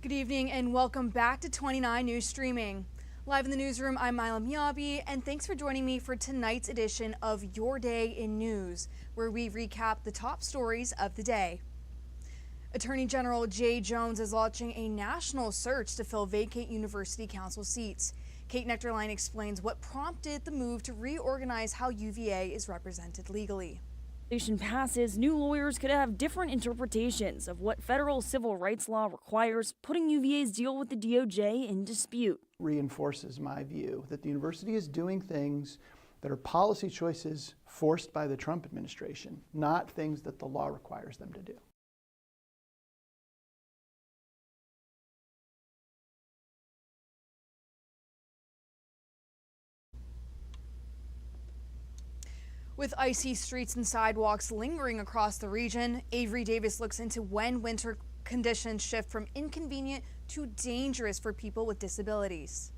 Good evening and welcome back to 29 News Streaming. Live in the newsroom, I'm Mila Miyabi, and thanks for joining me for tonight's edition of Your Day in News, where we recap the top stories of the day. Attorney General Jay Jones is launching a national search to fill vacant university council seats. Kate Nectarline explains what prompted the move to reorganize how UVA is represented legally. Passes, new lawyers could have different interpretations of what federal civil rights law requires, putting UVA's deal with the DOJ in dispute. Reinforces my view that the university is doing things that are policy choices forced by the Trump administration, not things that the law requires them to do. With icy streets and sidewalks lingering across the region, Avery Davis looks into when winter conditions shift from inconvenient to dangerous for people with disabilities.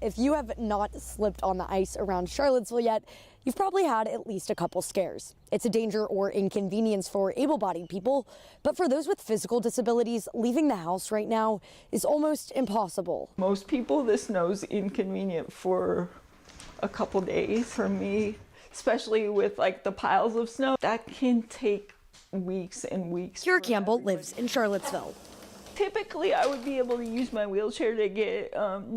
If you have not slipped on the ice around Charlottesville yet, you've probably had at least a couple scares. It's a danger or inconvenience for able-bodied people, but for those with physical disabilities, leaving the house right now is almost impossible. Most people, this snow's inconvenient for a couple days. For me, especially with like the piles of snow, that can take weeks and weeks. Kira Campbell lives in Charlottesville. Typically, I would be able to use my wheelchair to get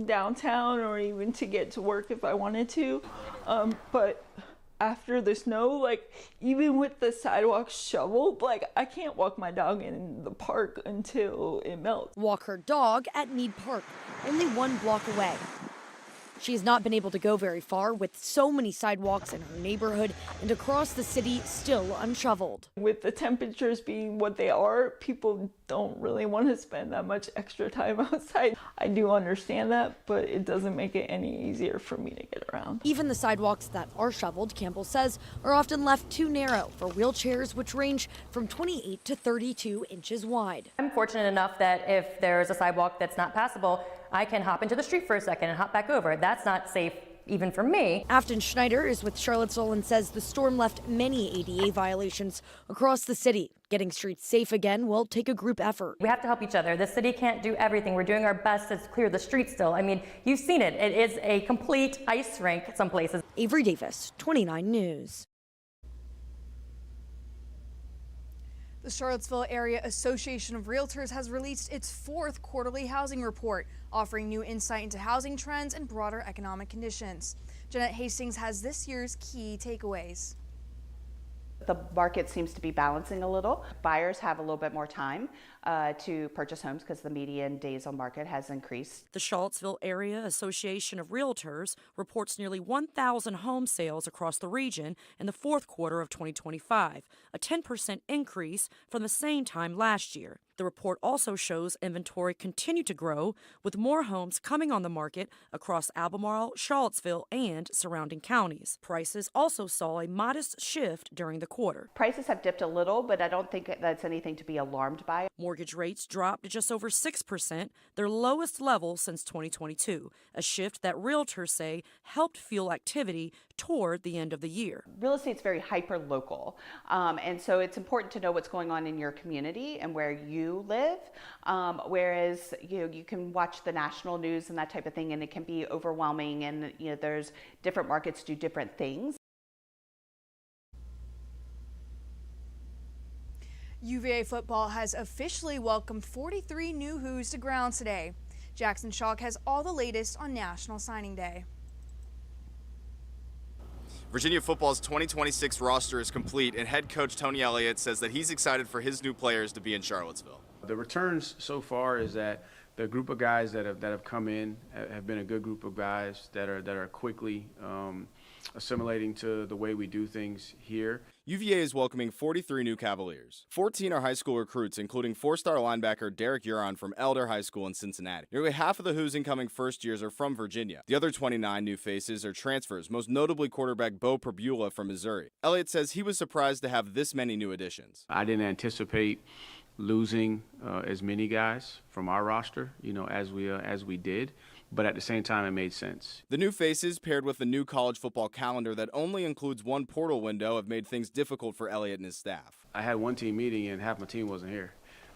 downtown or even to get to work if I wanted to. But after the snow, like even with the sidewalks shoveled, like I can't walk my dog in the park until it melts. Walk her dog at Mead Park, only 1 block away. She has not been able to go very far with so many sidewalks in her neighborhood and across the city still unshoveled. With the temperatures being what they are, people don't really want to spend that much extra time outside. I do understand that, but it doesn't make it any easier for me to get around. Even the sidewalks that are shoveled, Campbell says, are often left too narrow for wheelchairs, which range from 28 to 32 inches wide. I'm fortunate enough that if there's a sidewalk that's not passable, I can hop into the street for a second and hop back over. That's not safe even for me. Afton Schneider is with Charlottesville and says the storm left many ADA violations across the city. Getting streets safe again will take a group effort. We have to help each other. The city can't do everything. We're doing our best to clear the streets still. I mean, you've seen it. It is a complete ice rink some places. Avery Davis, 29 News. The Charlottesville Area Association of Realtors has released its 4th quarterly housing report, offering new insight into housing trends and broader economic conditions. Jeanette Hastings has this year's key takeaways. The market seems to be balancing a little. Buyers have a little bit more time to purchase homes because the median days on market has increased. The Charlottesville Area Association of Realtors reports nearly 1,000 home sales across the region in the 4th quarter of 2025, a 10% increase from the same time last year. The report also shows inventory continued to grow, with more homes coming on the market across Albemarle, Charlottesville, and surrounding counties. Prices also saw a modest shift during the quarter. Prices have dipped a little, but I don't think that's anything to be alarmed by. Mortgage rates dropped to just over 6%, their lowest level since 2022, a shift that realtors say helped fuel activity toward the end of the year. Real estate's very hyper-local, and so it's important to know what's going on in your community and where you live, whereas you can watch the national news and that type of thing, and it can be overwhelming, and there's different markets do different things. UVA football has officially welcomed 43 new Who's to ground today. Jackson Schock has all the latest on National Signing Day. Virginia football's 2026 roster is complete, and head coach Tony Elliott says that he's excited for his new players to be in Charlottesville. The returns so far is that the group of guys that have come in have been a good group of guys that are quickly assimilating to the way we do things here. UVA is welcoming 43 new Cavaliers. 14 are high school recruits, including 4-star linebacker Derek Huron from Elder High School in Cincinnati. Nearly half of the Who's incoming first years are from Virginia. The other 29 new faces are transfers, most notably quarterback Bo Perbula from Missouri. Elliott says he was surprised to have this many new additions. I didn't anticipate losing as many guys from our roster, as we did. But at the same time, it made sense. The new faces, paired with the new college football calendar that only includes one portal window, have made things difficult for Elliott and his staff. I had one team meeting and half my team wasn't here.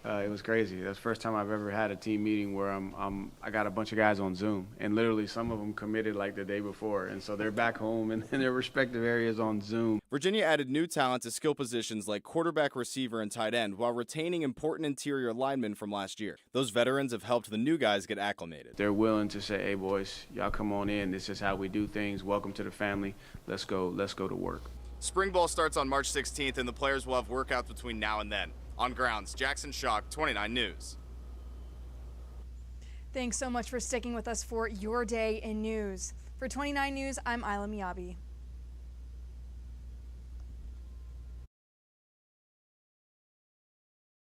It was crazy. That's the first time I've ever had a team meeting where I got a bunch of guys on Zoom, and literally some of them committed like the day before, and so they're back home in their respective areas on Zoom. Virginia added new talent to skill positions like quarterback, receiver, and tight end while retaining important interior linemen from last year. Those veterans have helped the new guys get acclimated. They're willing to say, hey boys, y'all come on in. This is how we do things. Welcome to the family. Let's go to work. Spring ball starts on March 16th, and the players will have workouts between now and then. On grounds, Jackson Schock, 29 News. Thanks so much for sticking with us for your day in news. For 29 News, I'm Isla Miyabi.